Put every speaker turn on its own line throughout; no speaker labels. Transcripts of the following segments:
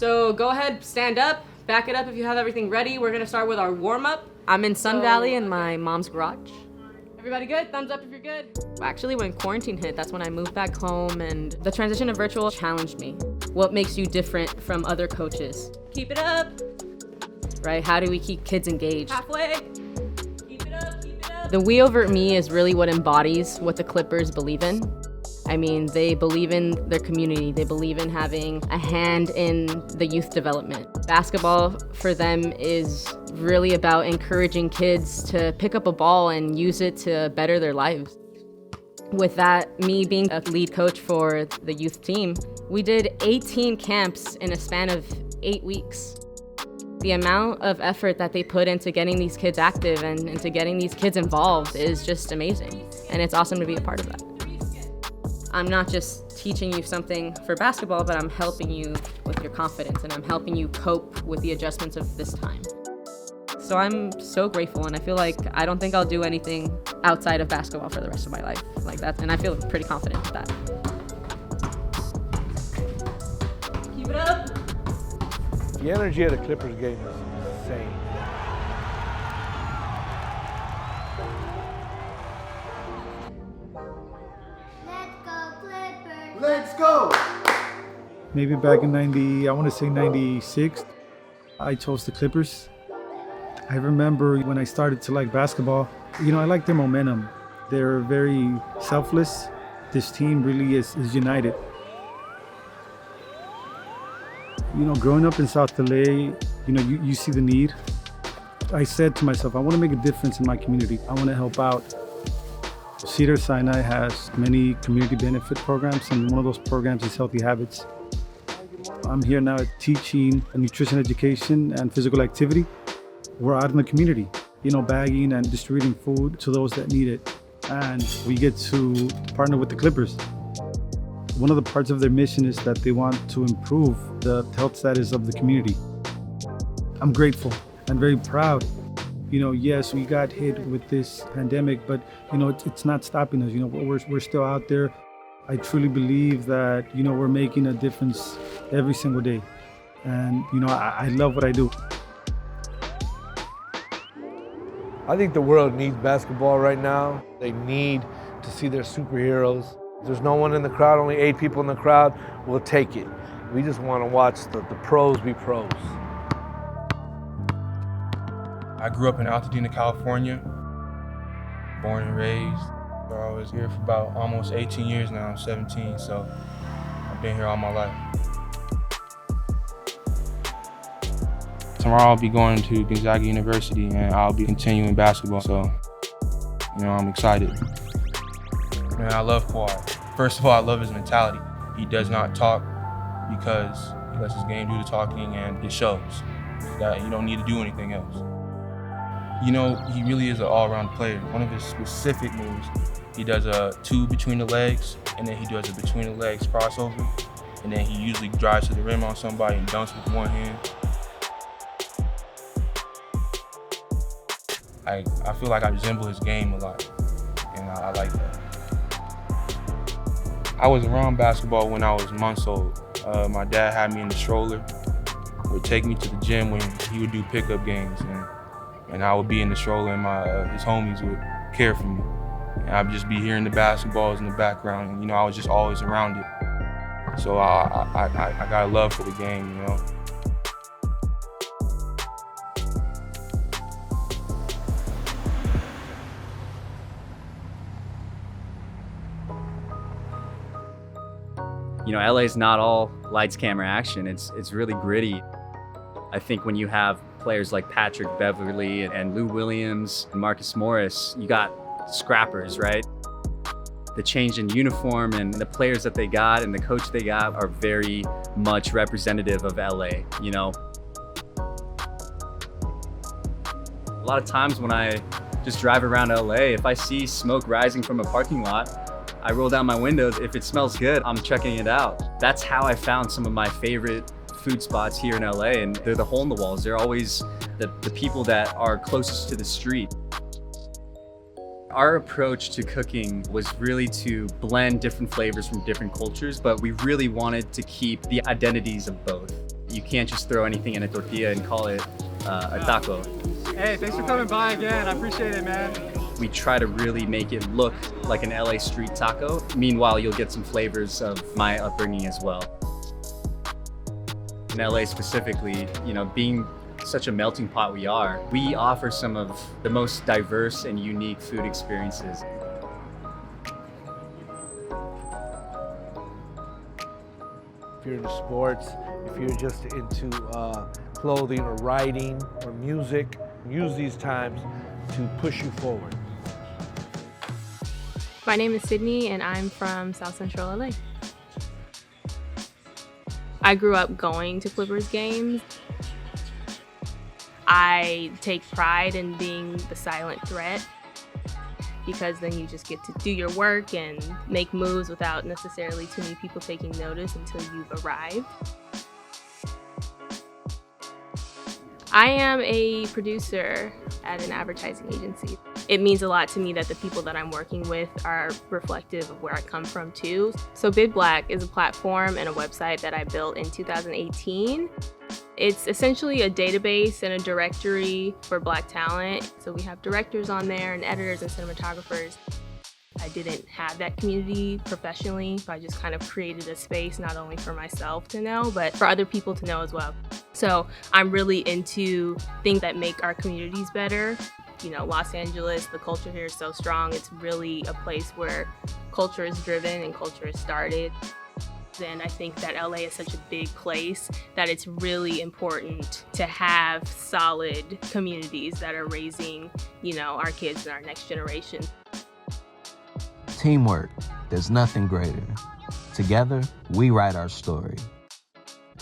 So go ahead, stand up, back it up if you have everything ready. We're gonna start with our warm-up. I'm in Sun Valley in my mom's garage. Everybody good? Thumbs up if you're good. Actually, when quarantine hit, that's when I moved back home, and the transition to virtual challenged me. What makes you different from other coaches? Keep it up. Right, how do we keep kids engaged? Halfway. Keep it up, keep it up. The we over me is really what embodies what the Clippers believe in. I mean, they believe in their community. They believe in having a hand in the youth development. Basketball for them is really about encouraging kids to pick up a ball and use it to better their lives. With that, me being a lead coach for the youth team, we did 18 camps in a span of 8 weeks. The amount of effort that they put into getting these kids active and into getting these kids involved is just amazing. And it's awesome to be a part of that. I'm not just teaching you something for basketball, but I'm helping you with your confidence, and I'm helping you cope with the adjustments of this time. So I'm so grateful, and I feel like I don't think I'll do anything outside of basketball for the rest of my life like that, and I feel pretty confident with that. Keep it up.
The energy of the Clippers game is insane.
Let's go!
Maybe back in I want to say 96, I chose the Clippers. I remember when I started to like basketball, I like their momentum. They're very selfless. This team really is united. Growing up in South LA, you see the need. I said to myself, I want to make a difference in my community. I want to help out. Cedar Sinai has many community benefit programs, and one of those programs is Healthy Habits. I'm here now teaching nutrition education and physical activity. We're out in the community, bagging and distributing food to those that need it. And we get to partner with the Clippers. One of the parts of their mission is that they want to improve the health status of the community. I'm grateful and very proud. Yes, we got hit with this pandemic, but it's not stopping us. We're still out there. I truly believe that we're making a difference every single day, and I love what I do.
I think the world needs basketball right now. They need to see their superheroes. There's no one in the crowd, only 8 people in the crowd. We'll take it. We just want to watch the pros be pros.
I grew up in Altadena, California, born and raised. I was here for about almost 18 years now. I'm 17, so I've been here all my life. Tomorrow I'll be going to Gonzaga University and I'll be continuing basketball, so I'm excited. Man, I love Kawhi. First of all, I love his mentality. He does not talk because he lets his game do the talking, and it shows that you don't need to do anything else. He really is an all-around player. One of his specific moves, he does a 2 between the legs, and then he does a between the legs crossover, and then he usually drives to the rim on somebody and dunks with one hand. I feel like I resemble his game a lot, and I like that. I was around basketball when I was months old. My dad had me in the stroller, would take me to the gym when he would do pickup games, and I would be in the stroller, and his homies would care for me. And I'd just be hearing the basketballs in the background, and I was just always around it. So I got a love for the game,
LA is not all lights, camera, action. It's really gritty. I think when you have players like Patrick Beverley and Lou Williams and Marcus Morris, you got scrappers, right? The change in uniform and the players that they got and the coach they got are very much representative of LA, A lot of times when I just drive around LA, if I see smoke rising from a parking lot, I roll down my windows. If it smells good, I'm checking it out. That's how I found some of my favorite food spots here in LA, and they're the hole in the walls. They're always the people that are closest to the street. Our approach to cooking was really to blend different flavors from different cultures, but we really wanted to keep the identities of both. You can't just throw anything in a tortilla and call it a taco.
Hey, thanks for coming by again. I appreciate it, man.
We try to really make it look like an LA street taco. Meanwhile, you'll get some flavors of my upbringing as well. In LA specifically, you know, being such a melting pot we are, we offer some of the most diverse and unique food experiences.
If you're into sports, if you're just into clothing or writing or music, use these times to push you forward.
My name is Sydney and I'm from South Central LA. I grew up going to Clippers games. I take pride in being the silent threat because then you just get to do your work and make moves without necessarily too many people taking notice until you've arrived. I am a producer at an advertising agency. It means a lot to me that the people that I'm working with are reflective of where I come from too. So Bid Black is a platform and a website that I built in 2018. It's essentially a database and a directory for Black talent. So we have directors on there and editors and cinematographers. I didn't have that community professionally, so I just kind of created a space not only for myself to know, but for other people to know as well. So I'm really into things that make our communities better. You know, Los Angeles, the culture here is so strong. It's really a place where culture is driven and culture is started. And I think that LA is such a big place that it's really important to have solid communities that are raising, you know, our kids and our next generation.
Teamwork, there's nothing greater. Together, we write our story.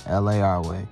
LA our way.